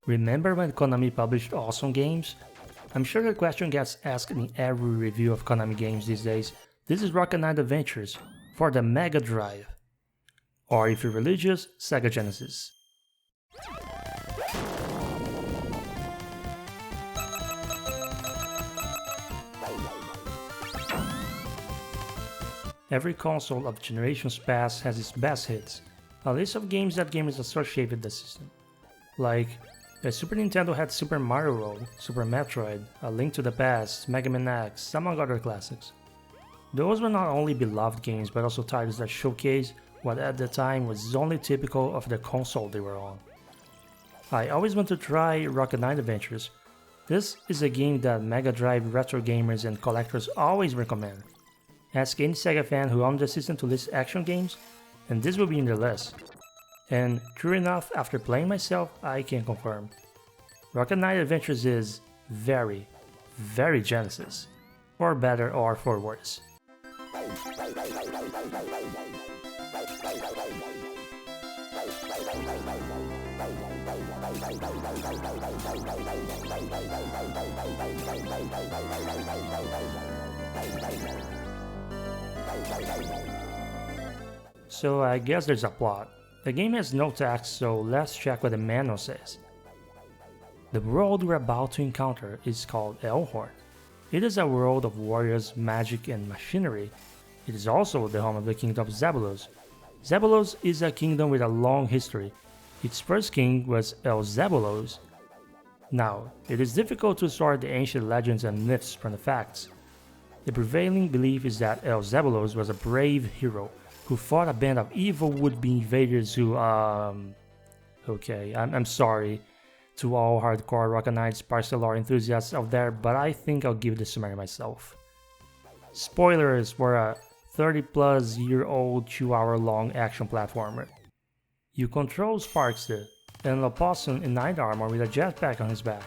Remember when Konami published awesome games? I'm sure the question gets asked in every review of Konami games these days. This is Rocket Knight Adventures for the Mega Drive. Or if you're religious, Sega Genesis. Every console of generations past has its best hits, a list of games that gamers associate with the system. Like, the Super Nintendo had Super Mario World, Super Metroid, A Link to the Past, Mega Man X, among other classics. Those were not only beloved games but also titles that showcase what at the time was only typical of the console they were on. I always want to try Rocket Knight Adventures. This is a game that Mega Drive retro gamers and collectors always recommend. Ask any Sega fan who owned the system to list action games, and this will be in the list. And true enough, after playing myself, I can confirm. Rocket Knight Adventures is very, very Genesis. For better or for worse. So I guess there's a plot. The game has no text, so let's check what the manual says. The world we're about to encounter is called Elhorn. It is a world of warriors, magic, and machinery. It is also the home of the kingdom of Zabulos. Zabulos is a kingdom with a long history. Its first king was Zabulos. Now, it is difficult to sort the ancient legends and myths from the facts. The prevailing belief is that Zabulos was a brave hero who fought a band of evil would-be invaders who, Okay, I'm sorry to all hardcore Rocket Knight Sparks lore enthusiasts out there, but I think I'll give this summary myself. Spoilers for a 30-plus-year-old 2-hour-long action platformer. You control Sparkster, an opossum in knight armor with a jetpack on his back.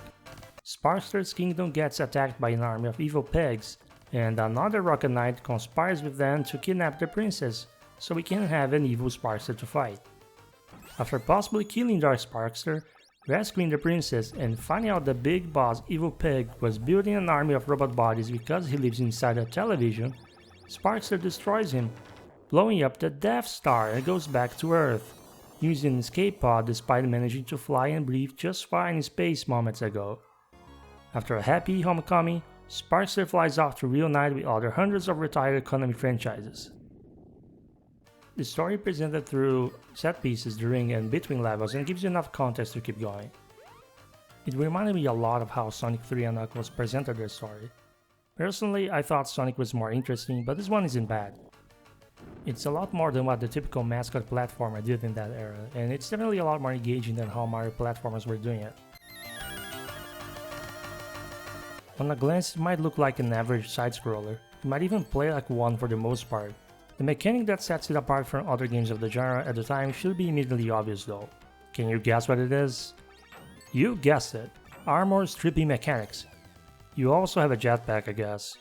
Sparkster's kingdom gets attacked by an army of evil pigs, and another Rocket Knight conspires with them to kidnap the princess, so we can have an evil Sparkster to fight. After possibly killing Dark Sparkster, rescuing the princess, and finding out the big boss Evil Pig was building an army of robot bodies because he lives inside a television, Sparkster destroys him, blowing up the Death Star and goes back to Earth, using an escape pod despite managing to fly and breathe just fine in space moments ago. After a happy homecoming, Sparkster flies off to reunite with other hundreds of retired Konami franchises. The story presented through set pieces during and between levels and gives you enough context to keep going. It reminded me a lot of how Sonic 3 and Knuckles presented their story. Personally, I thought Sonic was more interesting, but this one isn't bad. It's a lot more than what the typical mascot platformer did in that era, and it's definitely a lot more engaging than how Mario platformers were doing it. On a glance, it might look like an average side-scroller. It might even play like one for the most part. The mechanic that sets it apart from other games of the genre at the time should be immediately obvious though. Can you guess what it is? You guessed it! Armor stripping mechanics. You also have a jetpack, I guess,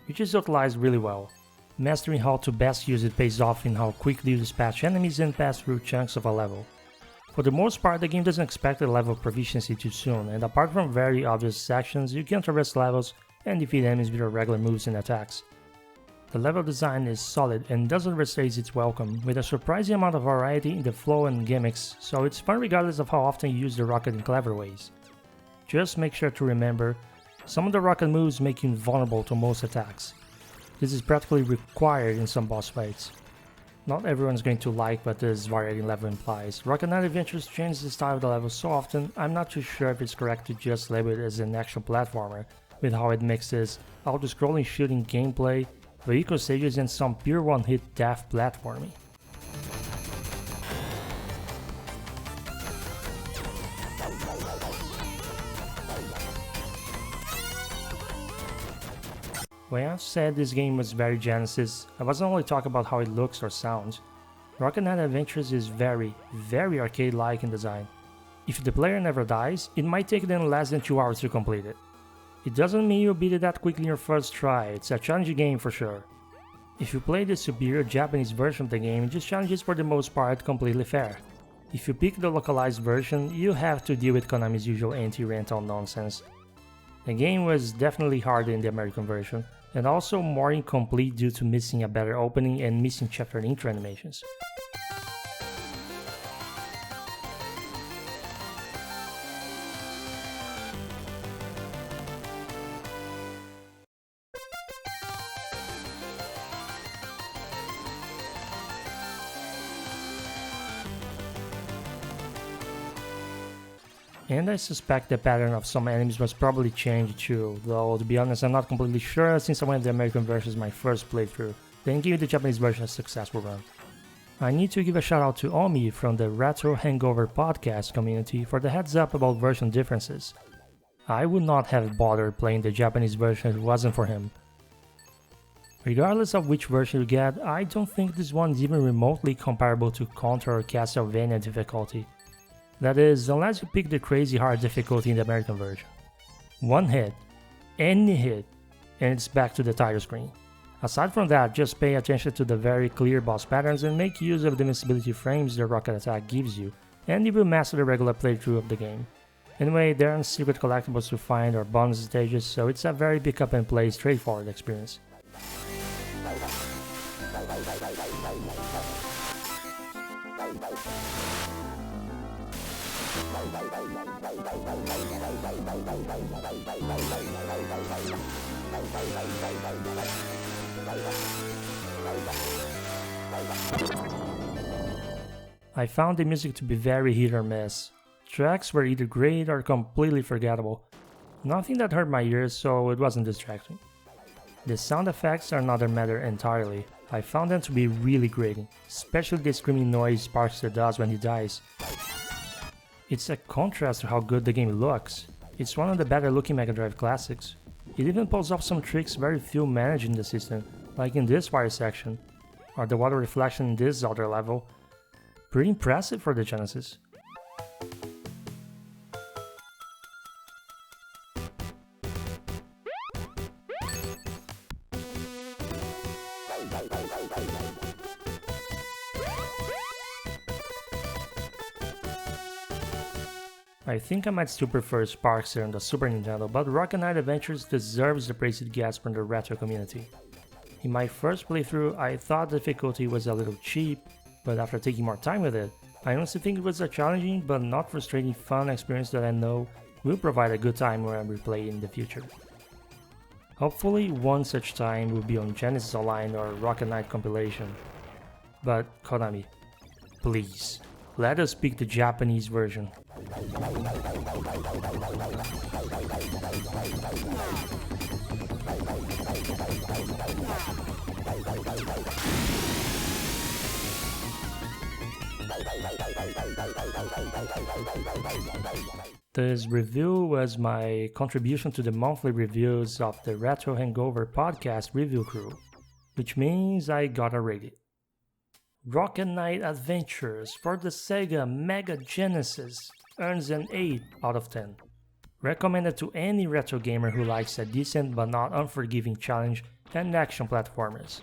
which is utilized really well. Mastering how to best use it pays off in how quickly you dispatch enemies and pass through chunks of a level. For the most part, the game doesn't expect a level of proficiency too soon, and apart from very obvious sections, you can traverse levels and defeat enemies with your regular moves and attacks. The level design is solid and doesn't overstay its welcome, with a surprising amount of variety in the flow and gimmicks, so it's fun regardless of how often you use the rocket in clever ways. Just make sure to remember, some of the rocket moves make you invulnerable to most attacks. This is practically required in some boss fights. Not everyone's going to like what this variety level implies. Rocket Knight Adventures changes the style of the level so often, I'm not too sure if it's correct to just label it as an action platformer, with how it mixes auto-scrolling shooting gameplay, vehicle stages, and some pure one-hit death platforming. When I said this game was very Genesis, I wasn't only talking about how it looks or sounds. Rocket Knight Adventures is very, very arcade-like in design. If the player never dies, it might take them less than 2 hours to complete it. It doesn't mean you'll beat it that quickly in your first try, it's a challenging game for sure. If you play the superior Japanese version of the game, this challenge is for the most part completely fair. If you pick the localized version, you have to deal with Konami's usual anti-rental nonsense. The game was definitely harder in the American version, and also more incomplete due to missing a better opening and missing chapter intro animations. And I suspect the pattern of some enemies was probably changed too, though to be honest I'm not completely sure since I went the American version as my first playthrough, then gave the Japanese version a successful run. I need to give a shout out to Omi from the Retro Hangover podcast community for the heads up about version differences. I would not have bothered playing the Japanese version if it wasn't for him. Regardless of which version you get, I don't think this one is even remotely comparable to Contra or Castlevania difficulty. That is, unless you pick the crazy hard difficulty in the American version. One hit, any hit, and it's back to the title screen. Aside from that, just pay attention to the very clear boss patterns and make use of the invincibility frames the rocket attack gives you, and you will master the regular playthrough of the game. Anyway, there aren't secret collectibles to find or bonus stages, so it's a very pick up and play straightforward experience. I found the music to be very hit or miss. Tracks were either great or completely forgettable. Nothing that hurt my ears, so it wasn't distracting. The sound effects are another matter entirely. I found them to be really grating, especially the screaming noise Sparkster does when he dies. It's a contrast to how good the game looks. It's one of the better looking Mega Drive classics. It even pulls off some tricks very few manage in the system, like in this fire section, or the water reflection in this other level. Pretty impressive for the Genesis. I think I might still prefer Sparkster on the Super Nintendo, but Rocket Knight Adventures deserves the praise it gets from the retro community. In my first playthrough, I thought the difficulty was a little cheap, but after taking more time with it, I honestly think it was a challenging but not frustrating fun experience that I know will provide a good time when I replay it in the future. Hopefully one such time will be on Genesis Online or Rocket Knight compilation. But Konami, please, let us pick the Japanese version. This review was my contribution to the monthly reviews of the Retro Hangover podcast review crew, which means I gotta rate it. Rocket Knight Adventures for the Sega Mega Genesis earns an 8 out of 10. Recommended to any retro gamer who likes a decent but not unforgiving challenge and action platformers.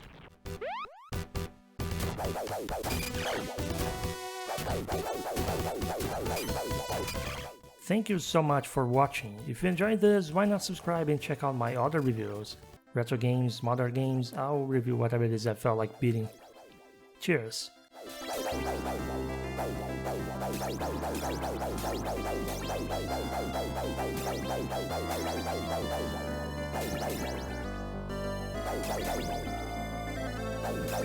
Thank you so much for watching. If you enjoyed this, why not subscribe and check out my other reviews. Retro games, modern games, I'll review whatever it is I felt like beating. Cheers!